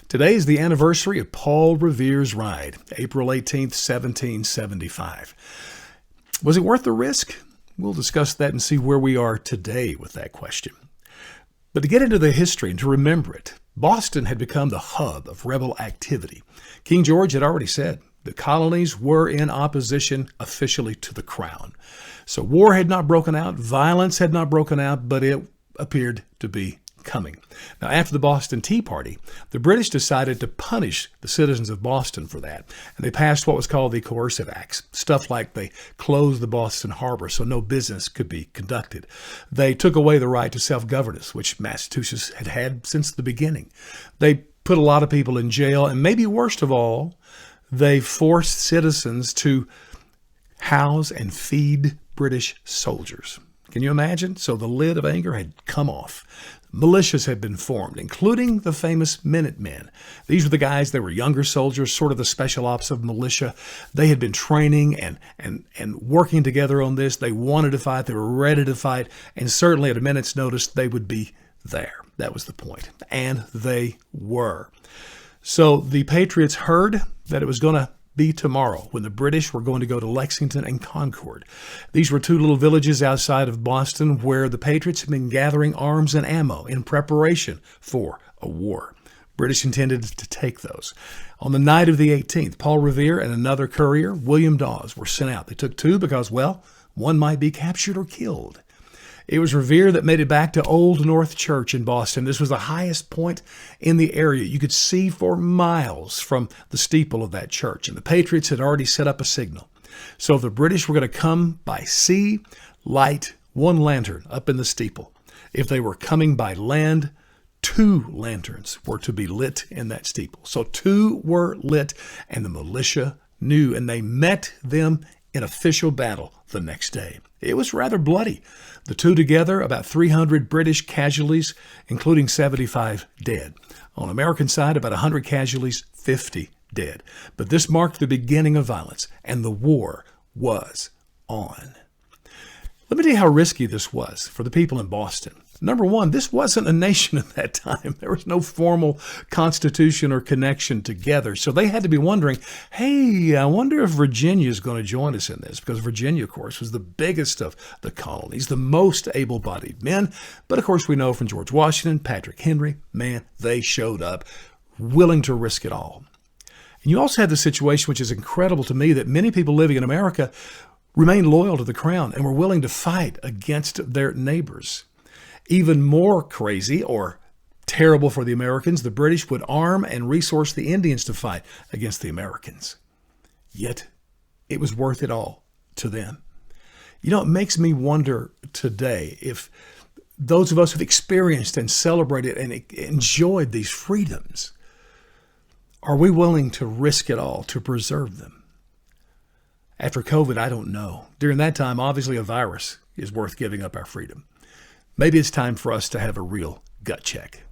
Today is the anniversary of Paul Revere's ride, April 18th, 1775. Was it worth the risk? We'll discuss that and see where we are today with that question. But to get into the history and to remember it, Boston had become the hub of rebel activity. King George had already said the colonies were in opposition officially to the crown. So war had not broken out, violence had not broken out, but it appeared to be coming. Now, after the Boston Tea Party, the British decided to punish the citizens of Boston for that, and they passed what was called the Coercive Acts. Stuff like they closed the Boston harbor so no business could be conducted. They took away the right to self-governance, which Massachusetts had had since the beginning. They put a lot of people in jail, and maybe worst of all, they forced citizens to house and feed British soldiers. Can you imagine? So the lid of anger had come off. Militias had been formed, including the famous Minutemen. These were the guys that were younger soldiers, sort of the special ops of militia. They had been training and working together on this. They wanted to fight. They were ready to fight. And certainly at a minute's notice, they would be there. That was the point. And they were. So the Patriots heard that it was going to be tomorrow when the British were going to go to Lexington and Concord. These were two little villages outside of Boston where the Patriots had been gathering arms and ammo in preparation for a war. British intended to take those. On the night of the 18th, Paul Revere and another courier, William Dawes, were sent out. They took two because, well, one might be captured or killed. It was Revere that made it back to Old North Church in Boston. This was the highest point in the area. You could see for miles from the steeple of that church, and the Patriots had already set up a signal. So if the British were going to come by sea, light one lantern up in the steeple. If they were coming by land, 2 lanterns were to be lit in that steeple. So 2 were lit, and the militia knew, and they met them in official battle the next day. It was rather bloody. The two together, about 300 British casualties, including 75 dead. On the American side, about 100 casualties, 50 dead. But this marked the beginning of violence, and the war was on. Let me tell you how risky this was for the people in Boston. Number one, this wasn't a nation at that time. There was no formal constitution or connection together. So they had to be wondering, hey, I wonder if Virginia is going to join us in this, because Virginia, of course, was the biggest of the colonies, the most able-bodied men. But, of course, we know from George Washington, Patrick Henry, man, they showed up willing to risk it all. And you also had the situation, which is incredible to me, that many people living in America remained loyal to the crown and were willing to fight against their neighbors. Even more crazy or terrible for the Americans, the British would arm and resource the Indians to fight against the Americans. Yet, it was worth it all to them. You know, it makes me wonder today if those of us who've experienced and celebrated and enjoyed these freedoms, are we willing to risk it all to preserve them? After COVID, I don't know. During that time, obviously a virus is worth giving up our freedom. Maybe it's time for us to have a real gut check.